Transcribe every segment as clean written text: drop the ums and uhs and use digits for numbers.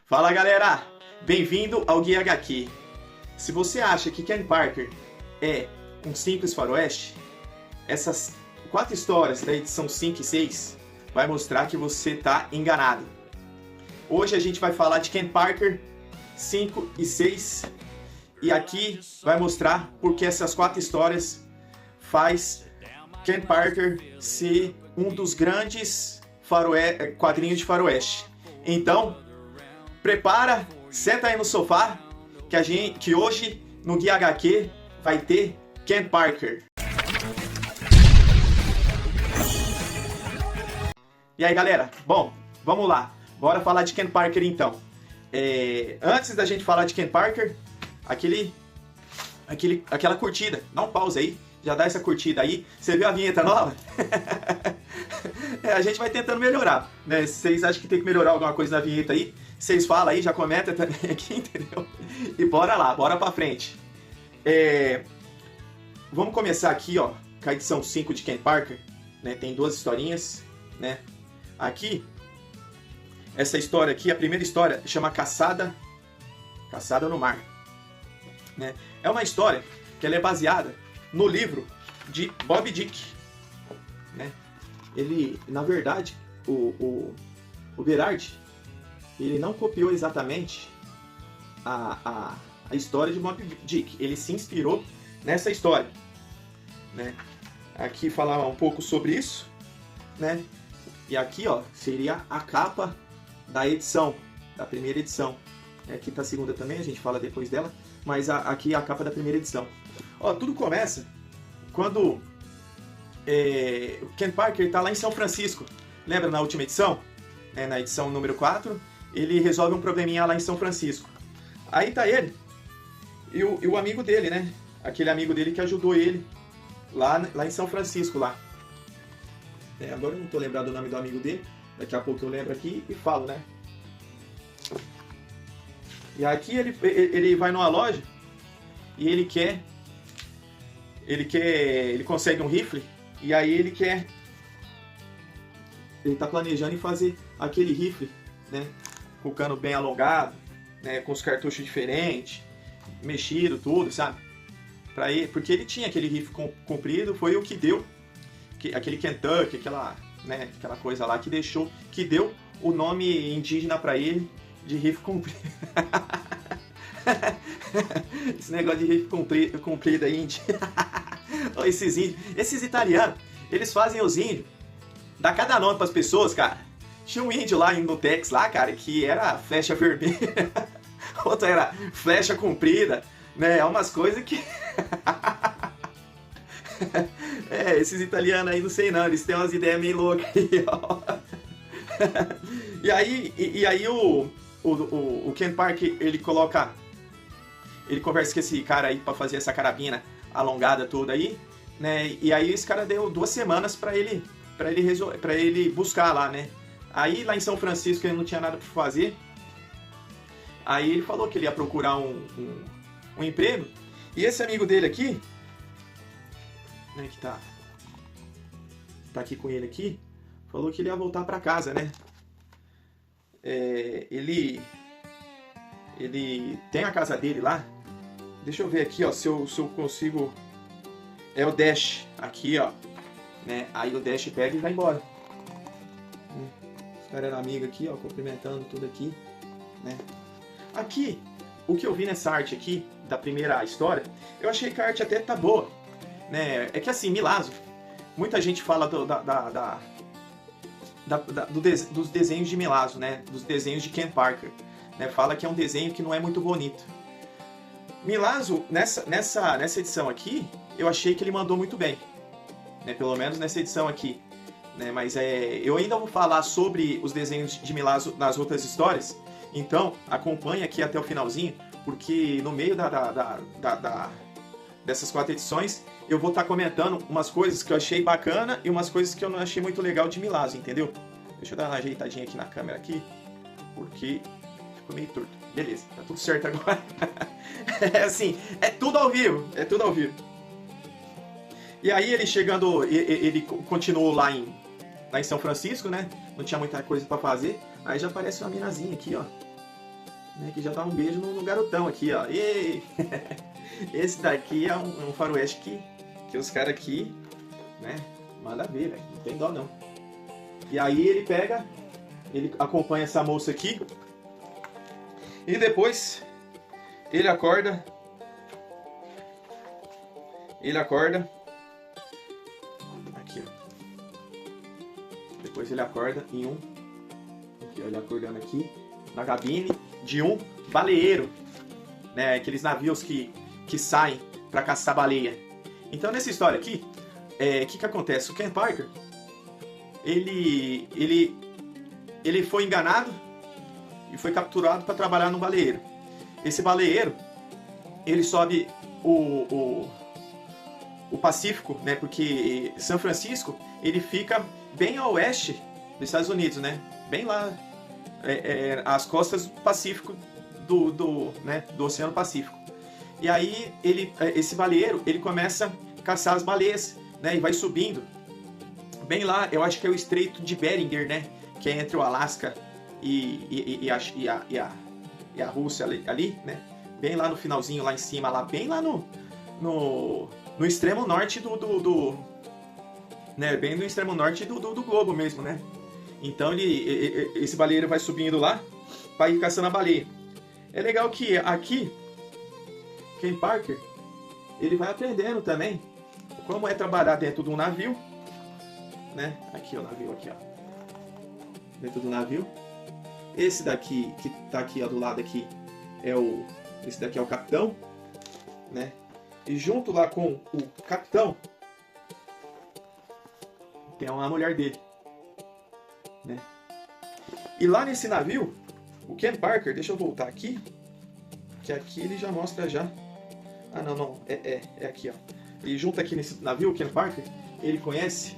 Fala galera, bem-vindo ao Guia HQ. Se você acha que Ken Parker é um simples faroeste, essas 4 histórias da edição 5 e 6 vai mostrar que você está enganado. Hoje a gente vai falar de Ken Parker 5 e 6 e aqui vai mostrar porque essas 4 histórias faz Ken Parker ser um dos grandes quadrinhos de faroeste. Então, prepara, senta aí no sofá que hoje no Guia HQ vai ter Ken Parker. E aí galera, bom, vamos lá, bora falar de Ken Parker então. Antes da gente falar de Ken Parker, aquela curtida, dá um pause aí, já dá essa curtida aí. Você viu a vinheta nova? A gente vai tentando melhorar, né? Se vocês acham que tem que melhorar alguma coisa na vinheta aí, vocês falam aí, já comenta também aqui, entendeu? E bora lá, bora pra frente. Vamos começar aqui, ó, com a edição 5 de Ken Parker, né? Tem 2 historinhas, né? Aqui, essa história aqui, a primeira história, chama Caçada no Mar, né? É uma história que ela é baseada no livro de Moby Dick, né? Ele, na verdade, o Berardi, ele não copiou exatamente a história de Moby Dick. Ele se inspirou nessa história, né? Aqui falar um pouco sobre isso, né? E aqui, ó, seria a capa da edição, da primeira edição. Aqui tá a segunda também, a gente fala depois dela, mas aqui é a capa da primeira edição. Ó, tudo começa quando o Ken Parker tá lá em São Francisco. Lembra na última edição? Na edição número 4, ele resolve um probleminha lá em São Francisco. Aí tá ele e o amigo dele, né? Aquele amigo dele que ajudou ele lá em São Francisco, lá. Agora eu não tô lembrado do nome do amigo dele. Daqui a pouco eu lembro aqui e falo, né? E aqui ele vai numa loja e ele consegue um rifle e aí ele tá planejando em fazer aquele rifle, né? Com o cano bem alongado, né? Com os cartuchos diferentes, mexido, tudo, sabe? Porque ele tinha aquele rifle comprido, foi o que deu aquele Kentucky, aquela coisa lá que deu o nome indígena para ele de rifle comprido. Esse negócio de rifle comprido aí, esses italianos, eles fazem os índios, dá cada nome pras pessoas, cara. Tinha um índio lá no Texas, lá, cara, que era flecha vermelha, outro era flecha comprida, né? É umas coisas que... esses italianos aí, não sei não, eles têm umas ideias meio loucas aí, ó. E aí o Ken Parker, ele conversa com esse cara aí pra fazer essa carabina alongada toda aí, né? E aí esse cara deu 2 semanas pra ele buscar lá, né? Aí lá em São Francisco ele não tinha nada pra fazer. Aí ele falou que ele ia procurar um emprego. E esse amigo dele aqui, né, que tá aqui com ele aqui, falou que ele ia voltar pra casa, né? Ele tem a casa dele lá. Deixa eu ver aqui, ó, se eu consigo. É o Dash aqui, ó, né? Aí o Dash pega e vai embora. Os caras eram amigos aqui, ó, cumprimentando tudo aqui, né? Aqui, o que eu vi nessa arte aqui da primeira história, eu achei que a arte até tá boa, né? É que assim, Milazzo, muita gente fala dos desenhos de Milazzo, né? Dos desenhos de Ken Parker, né? Fala que é um desenho que não é muito bonito. Milazzo, nessa edição aqui, eu achei que ele mandou muito bem, né? Pelo menos nessa edição aqui, né? Mas eu ainda vou falar sobre os desenhos de Milazzo nas outras histórias, então acompanhe aqui até o finalzinho, porque no meio dessas 4 edições eu vou estar comentando umas coisas que eu achei bacana e umas coisas que eu não achei muito legal de Milazzo, entendeu? Deixa eu dar uma ajeitadinha aqui na câmera aqui, porque ficou meio torto. Beleza, tá tudo certo agora. É assim, é tudo ao vivo, E aí ele continuou lá em São Francisco, né? Não tinha muita coisa pra fazer. Aí já aparece uma minazinha aqui, ó. né, que já dá um beijo no garotão aqui, ó. E esse daqui é um faroeste que os caras aqui, né, manda ver, velho. Não tem dó, não. E aí ele acompanha essa moça aqui. E depois ele acorda. Aqui, ó. Depois ele acorda em aqui, ó, ele acordando aqui na cabine de um baleeiro, né? Aqueles navios que saem para caçar baleia. Então nessa história aqui, o que acontece? O Ken Parker, ele foi enganado e foi capturado para trabalhar no baleeiro. Esse baleeiro, ele sobe o Pacífico, né? Porque São Francisco, ele fica bem a oeste dos Estados Unidos, né? Bem lá, as costas do Pacífico, do Oceano Pacífico. E aí, esse baleeiro, ele começa a caçar as baleias, né? E vai subindo. Bem lá, eu acho que é o Estreito de Beringer, né? Que é entre o Alasca e a Rússia ali, né? Bem lá no finalzinho, lá em cima, lá bem lá no extremo norte né? Bem no extremo norte do globo mesmo, né? Então esse baleeiro vai subindo lá para ir caçando a baleia. É legal que aqui Ken Parker, ele vai aprendendo também como é trabalhar dentro de um navio, né? Aqui o navio, aqui, ó. Dentro do navio. Esse daqui que tá aqui, ó, do lado aqui esse daqui é o capitão, né? E junto lá com o capitão tem uma mulher dele, né? E lá nesse navio, o Ken Parker, deixa eu voltar aqui, que aqui ele já mostra já. Ah, não, é aqui, ó. E junto aqui nesse navio, o Ken Parker, ele conhece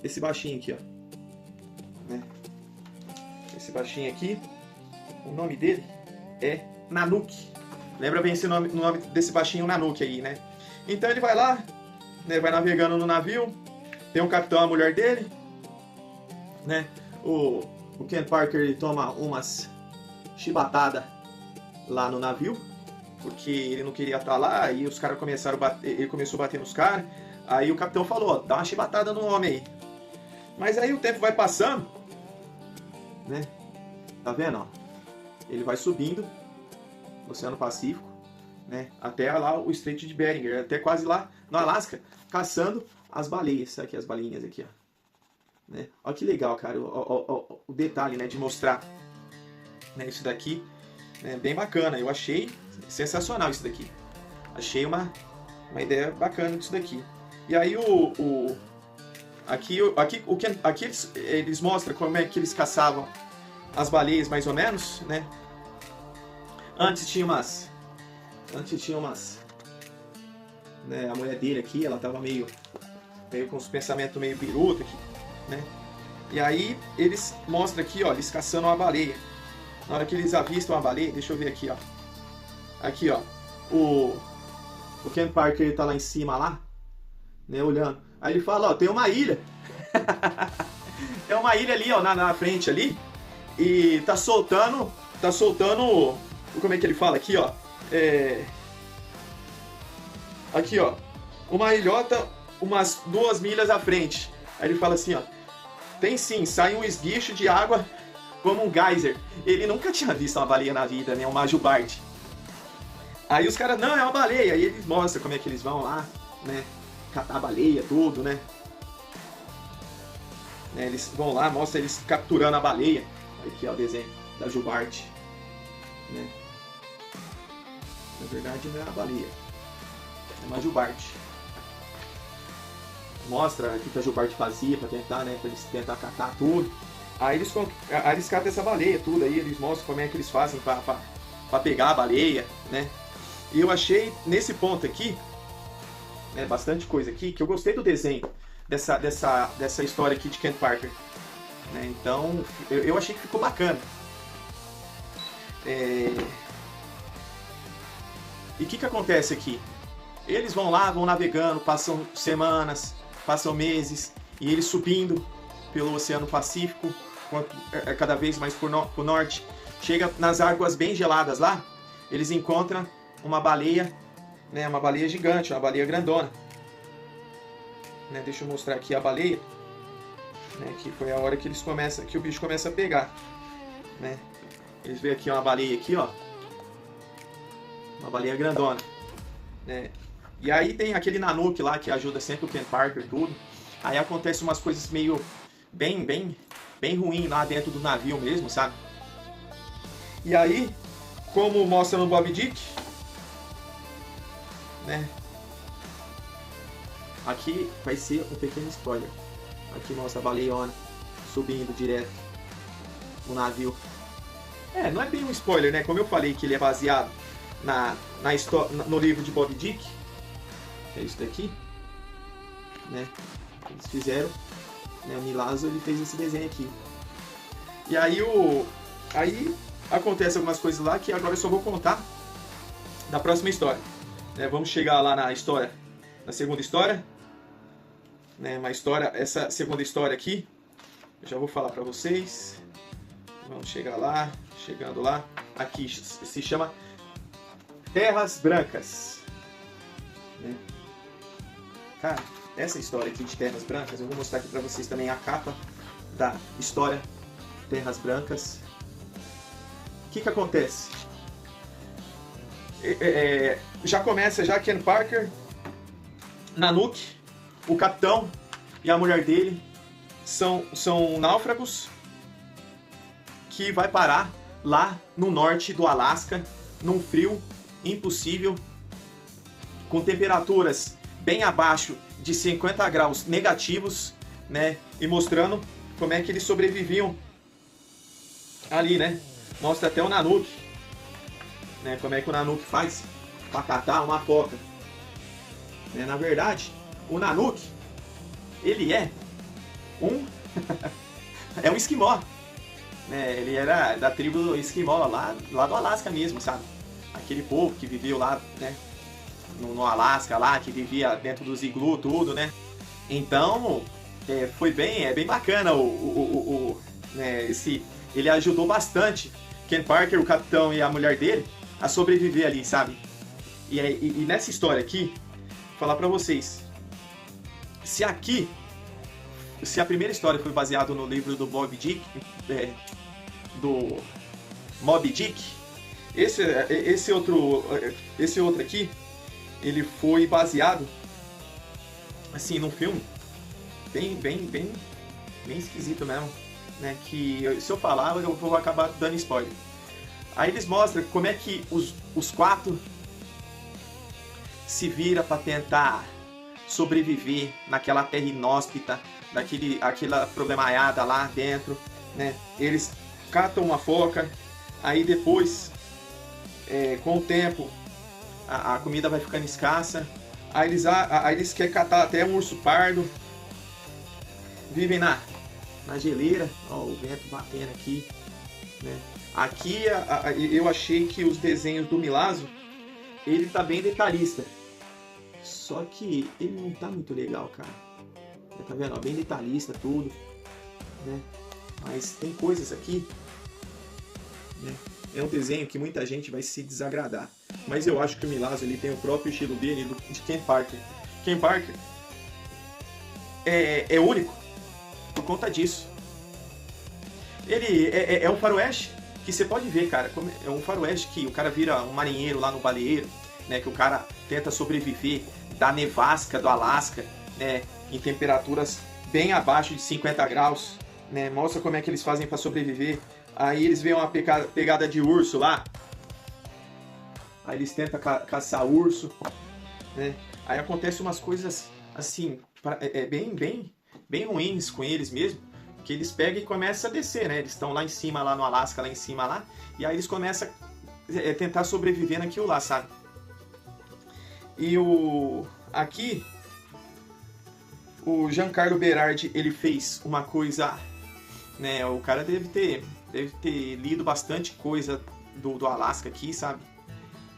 esse baixinho aqui, ó, né? Esse baixinho aqui, o nome dele é Nanook. Lembra bem esse nome desse baixinho, Nanook aí, né? Então ele vai lá, né, vai navegando no navio, tem um capitão, a mulher dele, né? O Ken Parker, ele toma umas chibatadas lá no navio, porque ele não queria estar lá, e os caras começaram a bater, ele começou a bater nos caras, aí o capitão falou, ó, dá uma chibatada no homem aí. Mas aí o tempo vai passando, né? Tá vendo, ó? Ele vai subindo no Oceano Pacífico, né? Até lá o Estreito de Beringer, até quase lá no Alasca, caçando as baleias. Aqui as balinhas aqui, ó. Né? Olha que legal, cara, o detalhe, né, de mostrar, né, isso daqui, né, bem bacana. Eu achei sensacional isso daqui. Achei uma ideia bacana disso daqui. E aí aqui eles mostram como é que eles caçavam as baleias, mais ou menos, né? Antes tinha umas, né, a mulher dele aqui, ela tava meio com os pensamentos meio biruta aqui, né? E aí eles mostram aqui, ó, eles caçando uma baleia. Na hora que eles avistam a baleia, deixa eu ver aqui, ó. Aqui, ó, o Ken Parker, ele tá lá em cima lá, né, olhando. Aí ele fala, ó, tem uma ilha. Tem uma ilha ali, ó, na frente ali. E tá soltando, como é que ele fala aqui, ó? Aqui, ó, uma ilhota umas 2 milhas à frente. Aí ele fala assim, ó, tem sim, sai um esguicho de água como um geyser. Ele nunca tinha visto uma baleia na vida, né, uma jubarte. Aí os caras, não, é uma baleia. Aí eles mostram como é que eles vão lá, né, catar a baleia, tudo, né. Eles vão lá, mostra eles capturando a baleia. Aqui é o desenho da jubarte, né. Na verdade não é uma baleia, é uma jubarte. Mostra o que a jubarte fazia para tentar, né, para eles tentar catar tudo. Aí eles catam essa baleia, tudo aí, eles mostram como é que eles fazem para pegar a baleia, né. E eu achei nesse ponto aqui, né, bastante coisa aqui, que eu gostei do desenho dessa história aqui de Ken Parker, né. Então eu achei que ficou bacana. E o que acontece aqui? Eles vão lá, vão navegando, passam semanas, passam meses, e eles subindo pelo Oceano Pacífico, cada vez mais pro norte. chega nas águas bem geladas lá, eles encontram uma baleia, né, uma baleia gigante, uma baleia grandona. Né, deixa eu mostrar aqui a baleia, né, que foi a hora que eles começam, que o bicho começa a pegar, né? Eles veem aqui uma baleia aqui, ó, uma baleia grandona, né? E aí tem aquele Nanook lá que ajuda sempre o Ken Parker tudo. Aí acontece umas coisas meio bem ruim lá dentro do navio mesmo, sabe? E aí, como mostra no Moby Dick, né? Aqui vai ser um pequeno spoiler. Aqui mostra a baleiona subindo direto no navio. Não é bem um spoiler, né? Como eu falei que ele é baseado no livro de Moby Dick. É isso daqui, né? Eles fizeram, né? O Milazzo, ele fez esse desenho aqui. E aí aí acontece algumas coisas lá que agora eu só vou contar da próxima história, né? Vamos chegar lá na segunda história, né? Essa segunda história aqui, eu já vou falar pra vocês. Vamos chegar lá, chegando lá. Aqui se chama Terras Brancas, né? Cara, essa história aqui de Terras Brancas, eu vou mostrar aqui pra vocês também a capa da história Terras Brancas. O que acontece? Já começa Ken Parker, Nanook, o capitão e a mulher dele são náufragos que vai parar lá no norte do Alasca, num frio impossível, com temperaturas bem abaixo de 50 graus negativos, né? E mostrando como é que eles sobreviviam ali, né? Mostra até o Nanook, né? Como é que o Nanook faz para catar uma foca. Né? Na verdade, o Nanook, ele é um é um esquimó, né? Ele era da tribo esquimó lá do Alasca mesmo, sabe? Aquele povo que viveu lá, né? No Alasca lá, que vivia dentro dos iglu, tudo, né? Então, foi bem bacana né, ele ajudou bastante Ken Parker, o capitão e a mulher dele a sobreviver ali, sabe? E nessa história aqui, vou falar pra vocês, se a primeira história foi baseada no livro do Moby Dick, esse outro aqui, ele foi baseado assim num filme bem esquisito mesmo, né? Que se eu falar eu vou acabar dando spoiler. Aí eles mostram como é que os quatro se vira para tentar sobreviver naquela terra inóspita, aquela problemaiada lá dentro, né? Eles catam uma foca, aí depois, com o tempo, a comida vai ficando escassa, aí eles querem catar até um urso pardo, vivem na geleira, ó, o vento batendo aqui, né? Aqui eu achei que os desenhos do Milazzo, ele tá bem detalhista, só que ele não tá muito legal, cara. Tá vendo? Ó, bem detalhista tudo, né? Mas tem coisas aqui, né? É um desenho que muita gente vai se desagradar. Mas eu acho que o Milazzo, ele tem o próprio estilo dele de Ken Parker. Ken Parker é único por conta disso. Ele é um faroeste que você pode ver, cara. É um faroeste que o cara vira um marinheiro lá no baleeiro, né? Que o cara tenta sobreviver da nevasca do Alasca, né? Em temperaturas bem abaixo de 50 graus, né? Mostra como é que eles fazem para sobreviver. Aí eles veem uma pegada de urso lá. Aí eles tentam caçar urso, né? Aí acontece umas coisas assim, bem ruins com eles mesmo, que eles pegam e começam a descer, né? Eles estão lá em cima, lá no Alasca, lá em cima lá, e aí eles começam a tentar sobreviver naquilo lá, sabe? E aqui o Giancarlo Berardi, ele fez uma coisa, né? O cara deve ter lido bastante coisa do Alasca aqui, sabe?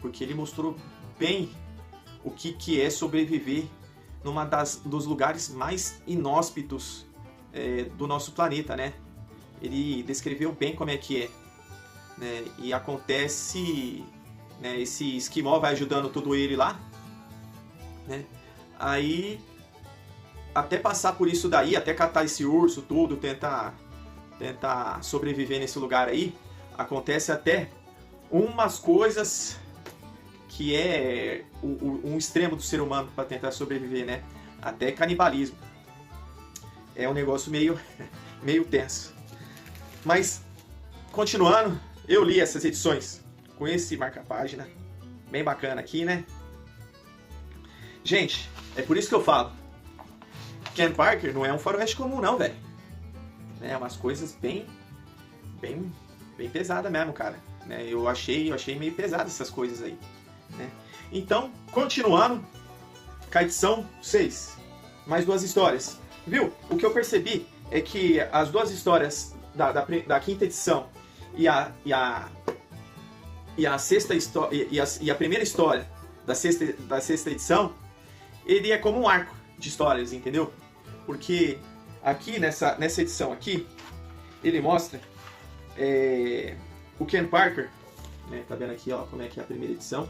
Porque ele mostrou bem o que é sobreviver numa dos lugares mais inóspitos do nosso planeta, né? Ele descreveu bem como é que é. né? E acontece, né, esse esquimó vai ajudando tudo ele lá, né? Aí, até passar por isso daí, até catar esse urso, tudo, tentar sobreviver nesse lugar aí, acontece até umas coisas que é um extremo do ser humano para tentar sobreviver, né? Até canibalismo. É um negócio meio tenso. Mas, continuando, eu li essas edições com esse marca-página bem bacana aqui, né? Gente, é por isso que eu falo. Ken Parker não é um faroeste comum não, velho. É umas coisas bem pesadas mesmo, cara. Né? Eu achei meio pesado essas coisas aí. Né? Então, continuando, com a edição 6. Mais 2 histórias. Viu? O que eu percebi é que as 2 histórias da quinta edição e a sexta história e a primeira história da sexta edição, ele é como um arco de histórias, entendeu? Porque aqui nessa edição aqui, ele mostra o Ken Parker, né? Tá vendo aqui, ó, como é que é a primeira edição?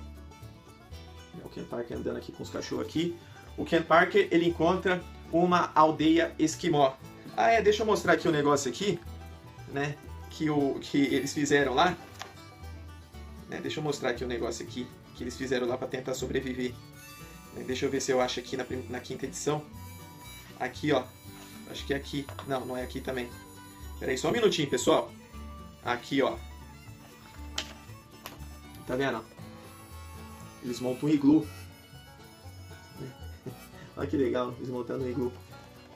O Ken Parker andando aqui com os cachorros aqui. O Ken Parker, ele encontra uma aldeia esquimó. Deixa eu mostrar aqui o negócio aqui, né? Que eles fizeram lá. Né? Deixa eu mostrar aqui o negócio aqui que eles fizeram lá para tentar sobreviver. Deixa eu ver se eu acho aqui na quinta edição. Aqui, ó. Acho que é aqui. Não, não é aqui também. Pera aí, só um minutinho, pessoal. Aqui, ó. Tá vendo? Eles montam um iglu. Olha que legal, eles montando um iglu.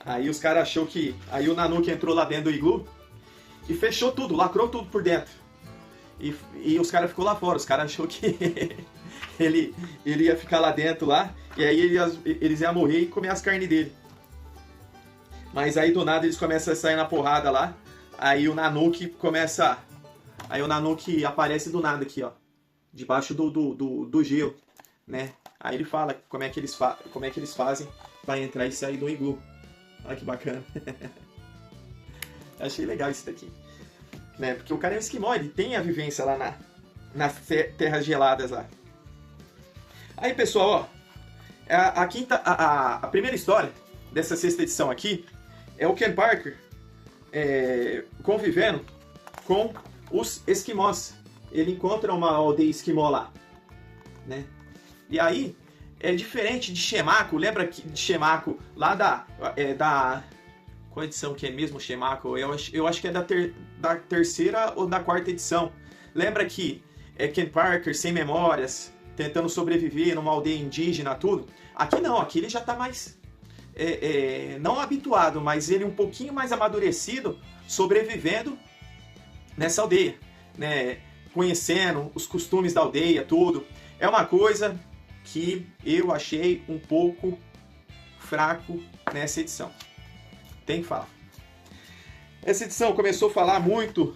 Aí os caras achou que... Aí o Nanook entrou lá dentro do iglu e fechou tudo, lacrou tudo por dentro. E os caras ficou lá fora. Os caras achou que ele ia ficar lá dentro lá. E aí eles iam morrer e comer as carnes dele. Mas aí do nada eles começam a sair na porrada lá. Aí o Nanook começa... Aí o Nanook aparece do nada aqui, ó. Debaixo do gelo, né? Aí ele fala como é que eles fazem para entrar e sair do iglu. Olha que bacana. Achei legal isso daqui. Né? Porque o cara é um esquimó, ele tem a vivência lá nas terras geladas lá. Aí, pessoal, ó. A primeira história dessa sexta edição aqui é o Ken Parker convivendo com os esquimós. Ele encontra uma aldeia esquimó lá, né? E aí, é diferente de Shemako. Lembra de Shemako lá da... Qual edição que é mesmo Shemako? Eu acho que é da terceira ou da quarta edição. Lembra que Ken Parker sem memórias, tentando sobreviver numa aldeia indígena, tudo? Aqui não, aqui ele já tá mais... não habituado, mas ele um pouquinho mais amadurecido, sobrevivendo nessa aldeia, né? Conhecendo os costumes da aldeia, tudo. É uma coisa que eu achei um pouco fraco nessa edição. Tem que falar. Essa edição começou a falar muito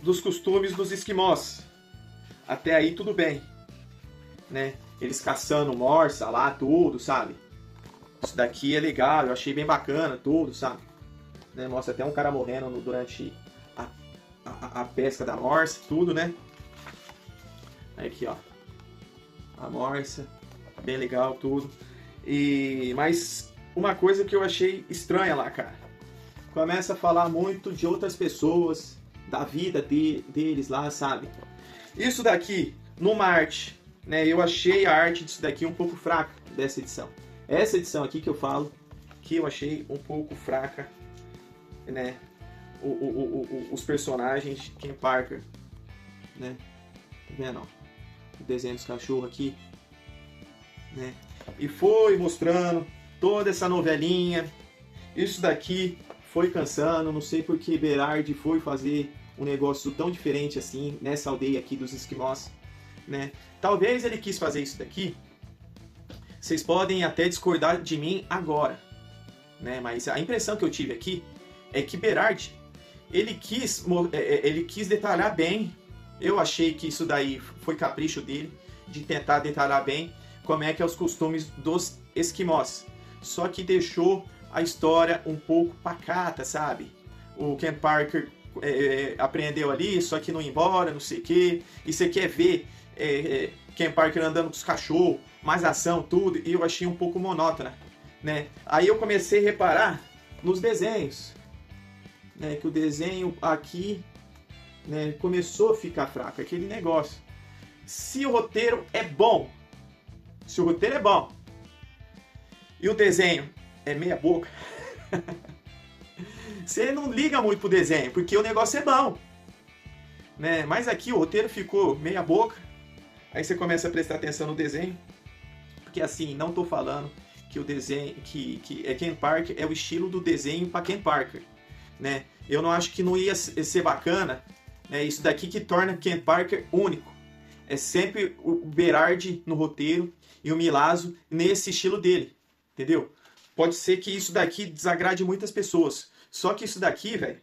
dos costumes dos esquimós. Até aí tudo bem, né? Eles caçando morsa lá, tudo, sabe? Isso daqui é legal, eu achei bem bacana, tudo, sabe? Né? Mostra até um cara morrendo durante a pesca da morsa, tudo, né? Aqui, ó. A morsa, bem legal, tudo. Mas uma coisa que eu achei estranha lá, cara. Começa a falar muito de outras pessoas, da vida deles lá, sabe? Isso daqui, numa arte, né? Eu achei a arte disso daqui um pouco fraca, dessa edição. Essa edição aqui que eu falo, que eu achei um pouco fraca, né? Os personagens de Ken Parker, né? Tá vendo, ó? O desenho dos cachorros aqui, né? E foi mostrando toda essa novelinha. Isso daqui foi cansando, não sei porque Berardi foi fazer um negócio tão diferente assim nessa aldeia aqui dos esquimós, né? Talvez ele quis fazer isso daqui. Vocês podem até discordar de mim agora, né? Mas a impressão que eu tive aqui é que Berardi ele quis detalhar bem. Eu achei que isso daí foi capricho dele, de tentar detalhar bem como é que é os costumes dos esquimós. Só que deixou a história um pouco pacata, sabe? O Ken Parker aprendeu ali, só que não ia embora, não sei o quê. E você quer ver Ken Parker andando com os cachorros, mais ação, tudo. E eu achei um pouco monótona, né? Aí eu comecei a reparar nos desenhos, né? Que o desenho aqui, né, começou a ficar fraco, aquele negócio. Se o roteiro é bom, e o desenho é meia boca, você não liga muito pro desenho, porque o negócio é bom, né? Mas aqui o roteiro ficou meia boca, aí você começa a prestar atenção no desenho, porque assim, não tô falando que o desenho, que é Ken Parker, é o estilo do desenho para Ken Parker, né? Eu não acho que não ia ser bacana, né? Isso daqui que torna Ken Parker único. É sempre o Berardi no roteiro e o Milazzo nesse estilo dele, entendeu? Pode ser que isso daqui desagrade muitas pessoas. Só que isso daqui, velho,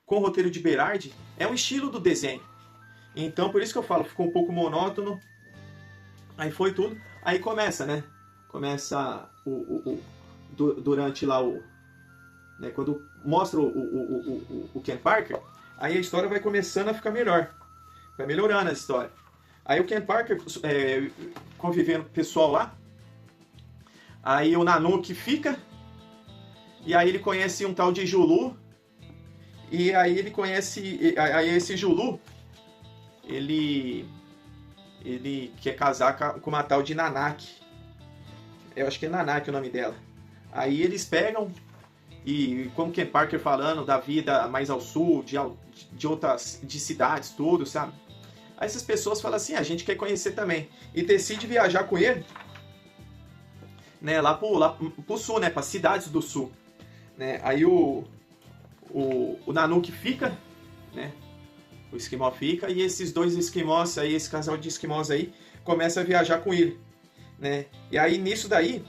com o roteiro de Berardi, é um estilo do desenho. Então, por isso que eu falo, ficou um pouco monótono. Aí foi tudo. Aí começa, né? Começa durante lá o... Né, quando mostra o Ken Parker, aí a história vai começando a ficar melhor. Vai melhorando a história. Aí o Ken Parker convivendo com o pessoal lá. Aí o Nanook fica. E aí ele conhece um tal de Julu. E aí ele conhece... Aí esse Julu, ele quer casar com uma tal de Nanak. Eu acho que é Nanak o nome dela. Aí eles pegam... E como Ken Parker falando da vida mais ao sul, de outras cidades, tudo, sabe? Aí essas pessoas falam assim, a gente quer conhecer também. E decide viajar com ele, né, lá pro sul, né, para cidades do sul. Né? Aí o Nanook fica, né? O esquimó fica, e esses dois esquimós aí, esse casal de esquimós aí, começa a viajar com ele. Né? E aí nisso daí,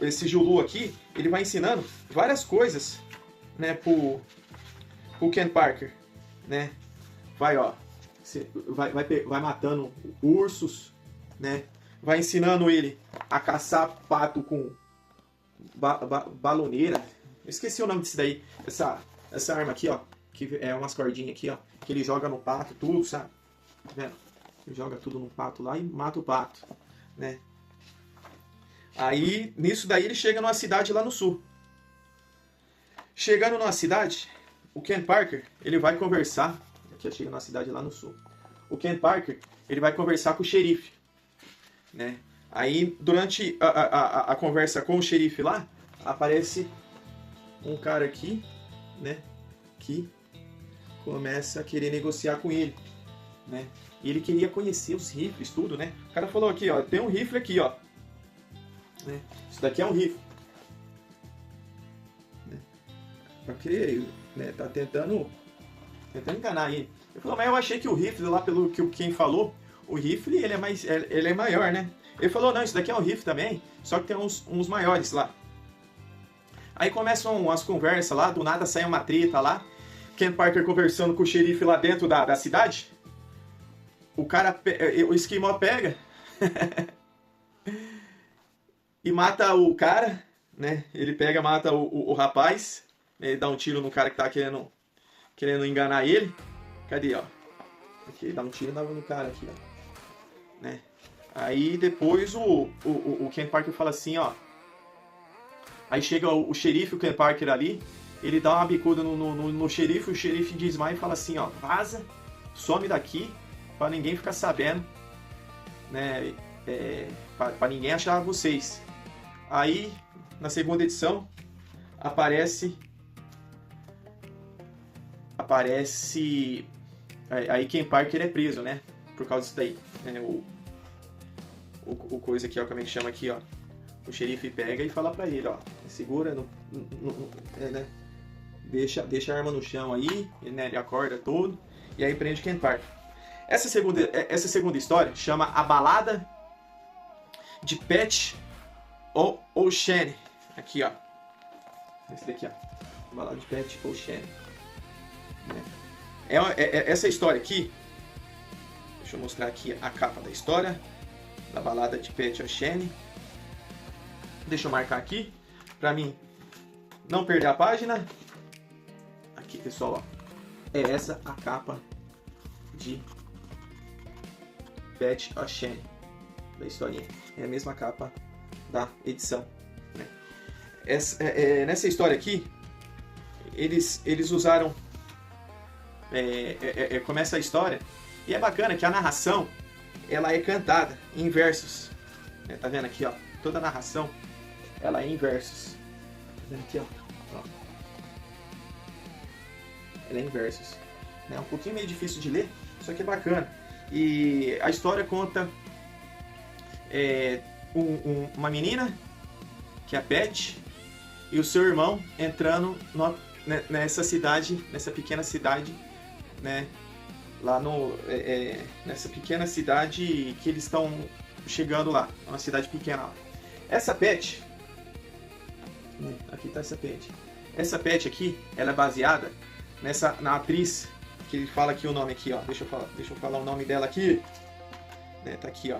esse Julu aqui, ele vai ensinando várias coisas, né, pro Ken Parker, né? Vai, ó, vai matando ursos, né? Vai ensinando ele a caçar pato com baloneira. Eu esqueci o nome disso daí, essa arma aqui, ó, que é umas cordinhas aqui, ó, que ele joga no pato, tudo, sabe? Tá vendo? Ele joga tudo no pato lá e mata o pato, né? Aí, nisso daí, ele chega numa cidade lá no sul. Chegando numa cidade, o Ken Parker, ele vai conversar... Aqui chega numa cidade lá no sul. O Ken Parker, ele vai conversar com o xerife. Né? Aí, durante a conversa com o xerife lá, aparece um cara aqui, né? Que começa a querer negociar com ele. Né? E ele queria conhecer os rifles, tudo, né? O cara falou aqui, ó, tem um rifle aqui, ó. Né? Isso daqui é um rifle. Né? Porque, né, tá tentando enganar ele. Ele falou, mas eu achei que o rifle, lá pelo que quem falou, o rifle ele é maior, né? Ele falou, não, isso daqui é um rifle também, só que tem uns maiores lá. Aí começam as conversas lá, do nada sai uma treta lá. Ken Parker conversando com o xerife lá dentro da cidade. O esquimó pega e mata o cara, né? Ele pega, mata o rapaz, ele dá um tiro no cara que tá querendo enganar ele. Cadê, ó? Aqui, ele dá um tiro no cara aqui, ó. Né? Aí depois o Ken Parker fala assim, ó. Aí chega o xerife, o Ken Parker ali, ele dá uma bicuda no xerife, o xerife desmaia e fala assim, ó, vaza, some daqui, pra ninguém ficar sabendo, né? Pra ninguém achar vocês. Aí, na segunda edição, aparece aí Ken Parker é preso, né? Por causa disso daí. O coisa aqui, ó, como é que chama aqui, ó. O xerife pega e fala pra ele, ó, segura, né? Deixa a arma no chão aí, né? Ele acorda todo, e aí prende Ken Parker. Essa segunda história chama A Balada de Pat O'Shane. Aqui, ó. Esse daqui, ó. A Balada de Pat O'Shane. Essa história aqui, deixa eu mostrar aqui a capa da história da Balada de Pat O'Shane. Deixa eu marcar aqui pra mim não perder a página. Aqui, pessoal, ó. É essa a capa de Pet a Shane, da historinha. É a mesma capa da edição, né? Nessa história aqui, eles usaram... começa a história, e é bacana que a narração, ela é cantada em versos, né? Tá vendo aqui, ó? Toda a narração, ela é em versos. Tá vendo aqui, ó? Ela é em versos. É um pouquinho meio difícil de ler, só que é bacana. E a história conta uma menina, que é a Pet, e o seu irmão entrando nessa cidade, nessa pequena cidade, né? Lá nessa pequena cidade que eles estão chegando lá, uma cidade pequena lá. Essa Pet, aqui está essa Pet. Essa Pet aqui, ela é baseada na atriz, que ele fala aqui o nome aqui, ó. Deixa eu falar o nome dela aqui. Tá aqui, ó.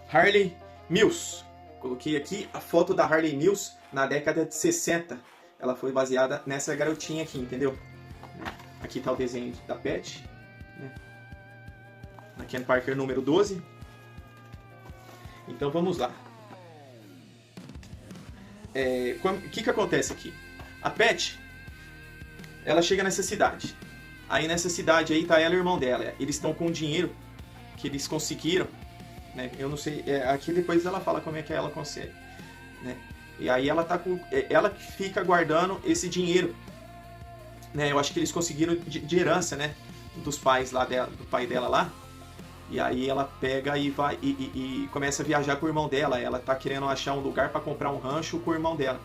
Harley Mills. Coloquei aqui a foto da Harley Mills na década de 60. Ela foi baseada nessa garotinha aqui, entendeu? Aqui está o desenho da Pet, né? Na Ken Parker número 12. Então vamos lá. O que acontece aqui? A Pet, ela chega nessa cidade. Aí nessa cidade aí tá ela e o irmão dela. Eles estão com o dinheiro que eles conseguiram, né? Eu não sei, aqui depois ela fala como é que ela consegue, né? E aí ela tá com, ela fica guardando esse dinheiro, né? Eu acho que eles conseguiram de herança, né? Dos pais lá dela, do pai dela lá. E aí ela pega e vai e começa a viajar com o irmão dela. Ela tá querendo achar um lugar para comprar um rancho com o irmão dela,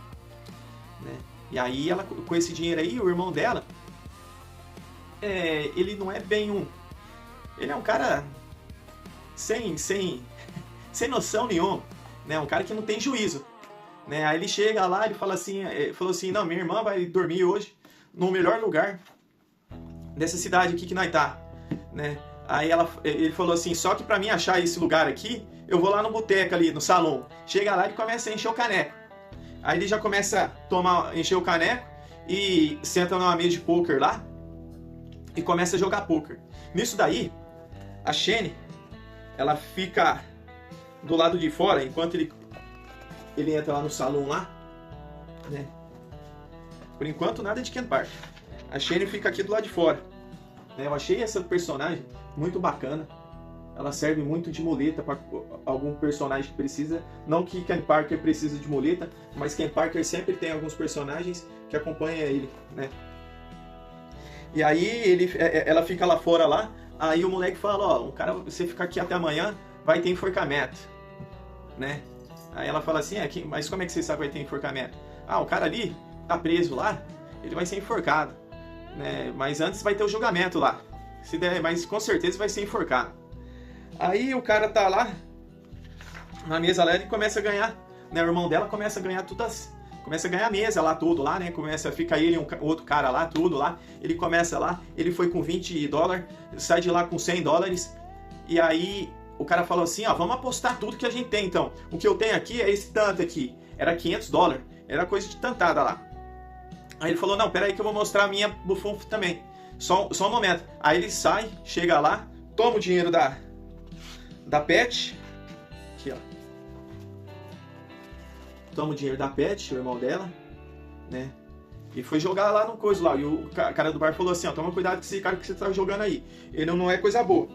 né? E aí ela, com esse dinheiro aí, o irmão dela, ele não é bem ele é um cara sem noção nenhuma, né? Um cara que não tem juízo, né? Aí ele chega lá e falou assim, não, minha irmã vai dormir hoje no melhor lugar dessa cidade aqui que nós tá, né? Aí ele falou assim, só que pra mim achar esse lugar aqui, eu vou lá no boteco ali, no salão. Chega lá e começa a encher o caneco. Aí ele já começa a encher o caneco e senta numa mesa de poker lá e começa a jogar poker. Nisso daí, a Shane, ela fica do lado de fora, enquanto ele entra lá no salão lá, né? Por enquanto, nada de Ken Parker. A Shane fica aqui do lado de fora. Eu achei essa personagem muito bacana. Ela serve muito de muleta para algum personagem que precisa. Não que Ken Parker precise de muleta, mas Ken Parker sempre tem alguns personagens que acompanham ele, né? E aí ela fica lá fora lá. Aí o moleque fala, ó, você ficar aqui até amanhã, vai ter enforcamento, né? Aí ela fala assim, mas como é que você sabe que vai ter enforcamento? Ah, o cara ali tá preso lá, ele vai ser enforcado, né? Mas antes vai ter o julgamento lá. Se der, mas com certeza vai ser enforcado. Aí o cara tá lá na mesa lá e começa a ganhar, né? O irmão dela começa a ganhar começa a ganhar a mesa lá, tudo lá, né? Fica ele e outro cara lá, tudo lá. Ele começa lá, ele foi com $20, sai de lá com $100. E aí o cara falou assim, ó, vamos apostar tudo que a gente tem então. O que eu tenho aqui é esse tanto aqui. Era $500, era coisa de tantada lá. Aí ele falou, não, pera aí que eu vou mostrar a minha bufunfa também. Só um momento. Aí ele sai, chega lá, toma o dinheiro da Pet. Aqui, ó. Toma o dinheiro da Pet, o irmão dela, né? E foi jogar lá no coisa lá. E o cara do bar falou assim, ó, toma cuidado com esse cara que você tá jogando aí. Ele não é coisa boa.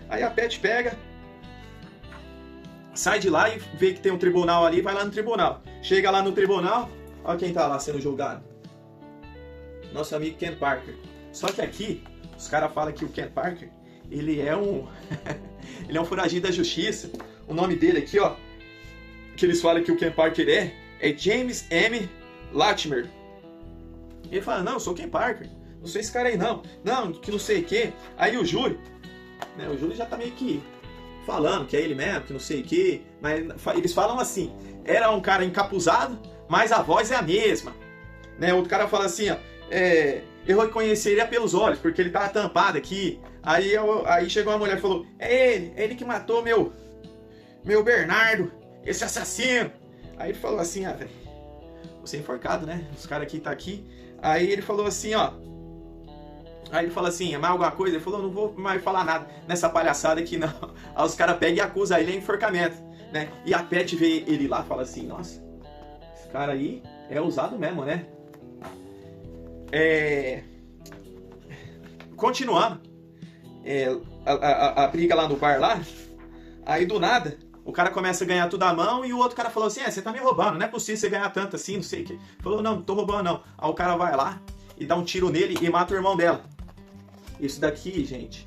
Aí a Pet pega, sai de lá e vê que tem um tribunal ali, vai lá no tribunal. Chega lá no tribunal, olha quem tá lá sendo julgado. Nosso amigo Ken Parker. Só que aqui, os caras falam que o Ken Parker, ele é um ele é um foragido da justiça. O nome dele aqui, ó, que eles falam que o Ken Parker é James M. Latimer. Ele fala, não, eu sou o Ken Parker, não sou esse cara aí não, que não sei o que. Aí o júri, né, o júri já tá meio que falando que é ele mesmo, que não sei o que, mas eles falam assim, era um cara encapuzado, mas a voz é a mesma, né? Outro cara fala assim, ó, eu reconheceria pelos olhos, porque ele tava tampado aqui. Aí chegou uma mulher e falou, é ele que matou meu Bernardo, esse assassino. Aí ele falou assim, velho, você é enforcado, né? Os caras aqui tá aqui. Aí ele falou assim, ó, Aí ele fala assim, mais alguma coisa? Ele falou, não vou mais falar nada nessa palhaçada aqui não. Aí os caras pegam e acusam ele de enforcamento, né? E a Pet vê ele lá e fala assim, nossa, esse cara aí é ousado mesmo, né? Continuando, a briga lá no bar lá, aí do nada, o cara começa a ganhar tudo à mão e o outro cara falou assim, você tá me roubando, não é possível você ganhar tanto assim, não sei o que. Falou, não tô roubando não. Aí o cara vai lá e dá um tiro nele e mata o irmão dela. Isso daqui, gente,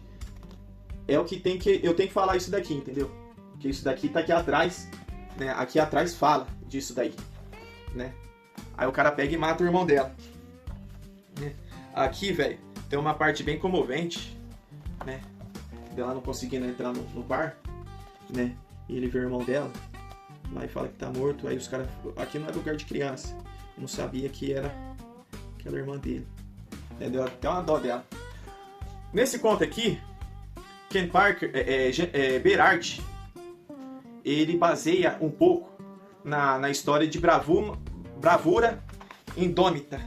é o que tem que... Eu tenho que falar isso daqui, entendeu? Porque isso daqui tá aqui atrás, né? Aqui atrás fala disso daí, né? Aí o cara pega e mata o irmão dela. Né? Aqui, velho, tem uma parte bem comovente, né? Dela não conseguindo entrar no bar, né? E ele vê o irmão dela, lá e fala que tá morto. Aí os caras... Aqui não é lugar de criança. Eu não sabia que era aquela irmã dele. Deu até uma dó dela. Nesse conto aqui, Ken Parker, Berard, ele baseia um pouco na história de bravura indômita.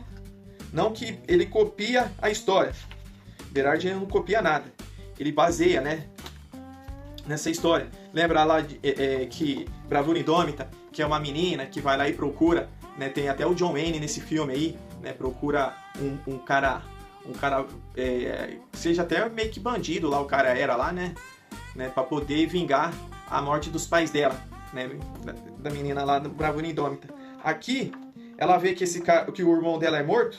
Não que ele copia a história. Berard não copia nada. Ele baseia, né, nessa história. Lembra lá que Bravura Indômita, que é uma menina que vai lá e procura, né, tem até o John Wayne nesse filme aí, né, procura um cara seja até meio que bandido lá, o cara era lá, né, para poder vingar a morte dos pais dela, né, da menina lá no Bravura Indômita. Aqui ela vê que que o irmão dela é morto,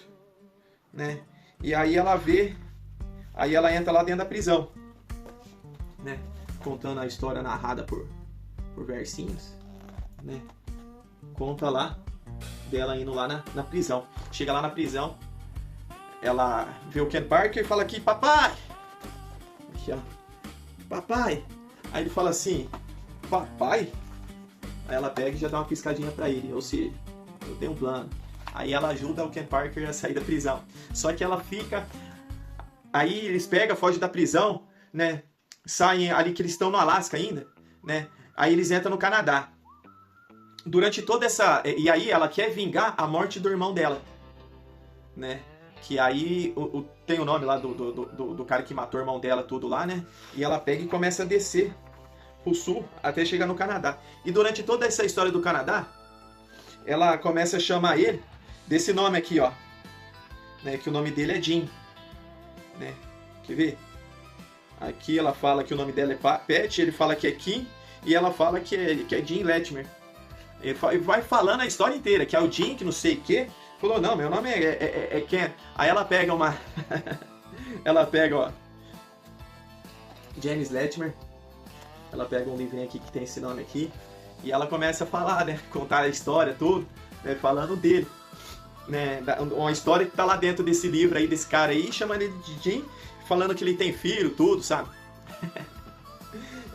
né, e aí ela entra lá dentro da prisão, né, contando a história narrada por versinhos, né, conta lá dela indo lá na prisão. Chega lá na prisão, ela vê o Ken Parker e fala aqui, papai! Aqui, ó. Papai! Aí ele fala assim, papai? Aí ela pega e já dá uma piscadinha pra ele, ou seja, eu tenho um plano. Aí ela ajuda o Ken Parker a sair da prisão. Só que ela fica... Aí eles pegam, fogem da prisão, né? Saem ali que eles estão no Alasca ainda, né? Aí eles entram no Canadá. Durante toda essa... E aí ela quer vingar a morte do irmão dela, né? Que aí tem o nome lá do cara que matou o irmão dela, tudo lá, né? E ela pega e começa a descer pro sul até chegar no Canadá. E durante toda essa história do Canadá, ela começa a chamar ele desse nome aqui, ó, né? Que o nome dele é Jim, né? Quer ver? Aqui ela fala que o nome dela é Pet, ele fala que é Kim, e ela fala que é Jim Latimer. Ele vai falando a história inteira, que é o Jim, que não sei o que. Falou, não, meu nome é Ken. Aí ela pega uma... ela pega, ó, Janice Latimer. Ela pega um livrinho aqui que tem esse nome aqui. E ela começa a falar, né? Contar a história, tudo, né, falando dele. Né, uma história que tá lá dentro desse livro aí, desse cara aí, chamando ele de Jim, falando que ele tem filho, tudo, sabe?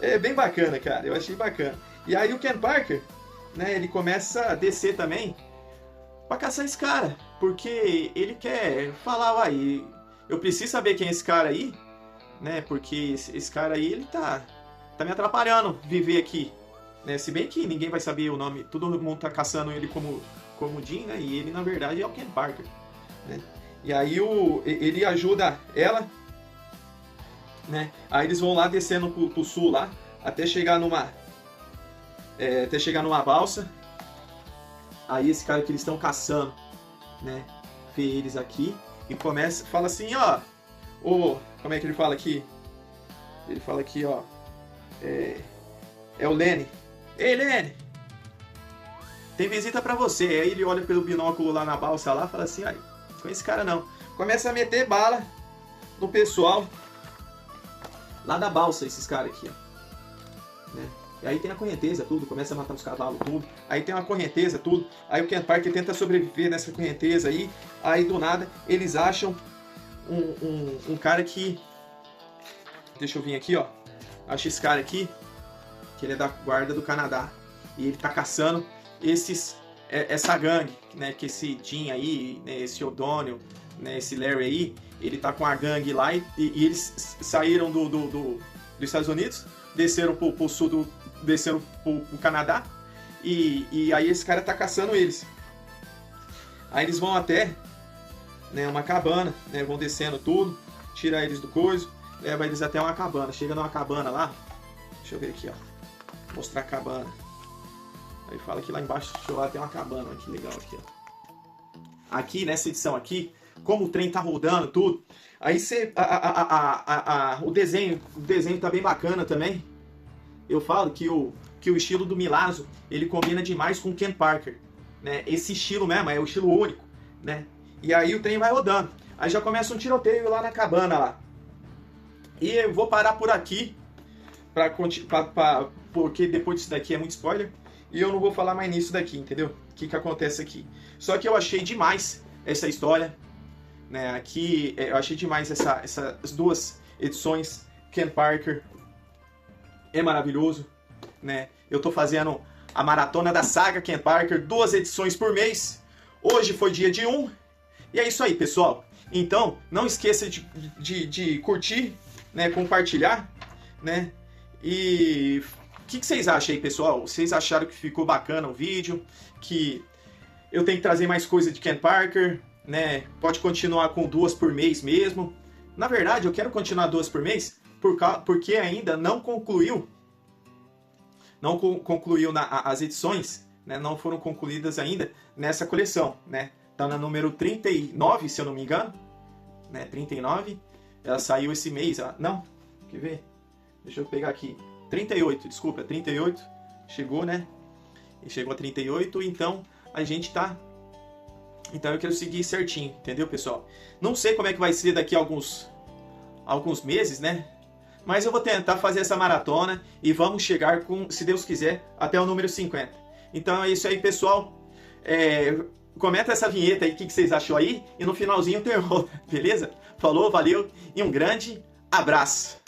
É bem bacana, cara. Eu achei bacana. E aí o Ken Parker, né, ele começa a descer também pra caçar esse cara, porque ele quer falar, vai, eu preciso saber quem é esse cara aí, né, porque esse cara aí, ele tá me atrapalhando viver aqui, né, se bem que ninguém vai saber o nome, todo mundo tá caçando ele como Jim, né, e ele na verdade é o Ken Parker, né, e aí ele ajuda ela, né, aí eles vão lá descendo pro sul lá, até chegar numa balsa. Aí esse cara que eles estão caçando, né, vê eles aqui e começa, fala assim, ó, como é que ele fala aqui? Ele fala aqui, ó, é o Lenny. Ei, Lenny, tem visita pra você. Aí ele olha pelo binóculo lá na balsa lá, fala assim, ai, com esse cara não. Começa a meter bala no pessoal lá da balsa, esses caras aqui, ó, né? E aí tem a correnteza, tudo, começa a matar os cavalos, tudo. Aí tem uma correnteza, tudo. Aí o Ken Parker tenta sobreviver nessa correnteza aí. Aí do nada eles acham um cara que... Deixa eu vir aqui, ó. Acho esse cara aqui, que ele é da guarda do Canadá. E ele tá caçando essa gangue, né? Que esse Jim aí, né, esse O'Donnell, né, esse Larry aí, ele tá com a gangue lá e eles saíram dos Estados Unidos, desceram pro sul desceram pro Canadá e aí esse cara tá caçando eles. Aí eles vão até, né, uma cabana, né, vão descendo tudo tira eles do coiso, leva eles até uma cabana. Chega numa cabana lá, deixa eu ver aqui, ó, vou mostrar a cabana. Aí fala que lá embaixo do lá tem uma cabana, olha que legal aqui, ó. Aqui nessa edição aqui, como o trem tá rodando tudo, aí você, o desenho tá bem bacana também. Eu falo que o estilo do Milazzo, ele combina demais com o Ken Parker, né? Esse estilo mesmo, é o estilo único, né? E aí o trem vai rodando. Aí já começa um tiroteio lá na cabana lá. E eu vou parar por aqui, porque depois disso daqui é muito spoiler. E eu não vou falar mais nisso daqui, entendeu? O que acontece aqui. Só que eu achei demais essa história, né? Aqui eu achei demais essas duas edições. Ken Parker é maravilhoso, né? Eu tô fazendo a maratona da saga Ken Parker, 2 edições por mês. Hoje foi dia de 1. E é isso aí, pessoal. Então, não esqueça de curtir, né? Compartilhar, né? E o que vocês acham aí, pessoal? Vocês acharam que ficou bacana o vídeo? Que eu tenho que trazer mais coisa de Ken Parker, né? Pode continuar com 2 por mês mesmo. Na verdade, eu quero continuar 2 por mês porque ainda não concluiu. Não concluiu as edições, né? Não foram concluídas ainda nessa coleção, né? Tá na número 39, se eu não me engano, né? 39. Ela saiu esse mês, não, quer ver? Deixa eu pegar aqui. 38, desculpa, 38. Chegou, né? E chegou a 38, então a gente tá... Então eu quero seguir certinho, entendeu, pessoal? Não sei como é que vai ser daqui a alguns meses, né? Mas eu vou tentar fazer essa maratona e vamos chegar com, se Deus quiser, até o número 50. Então é isso aí, pessoal. Comenta essa vinheta aí, o que vocês achou aí. E no finalzinho tem outra, beleza? Falou, valeu e um grande abraço.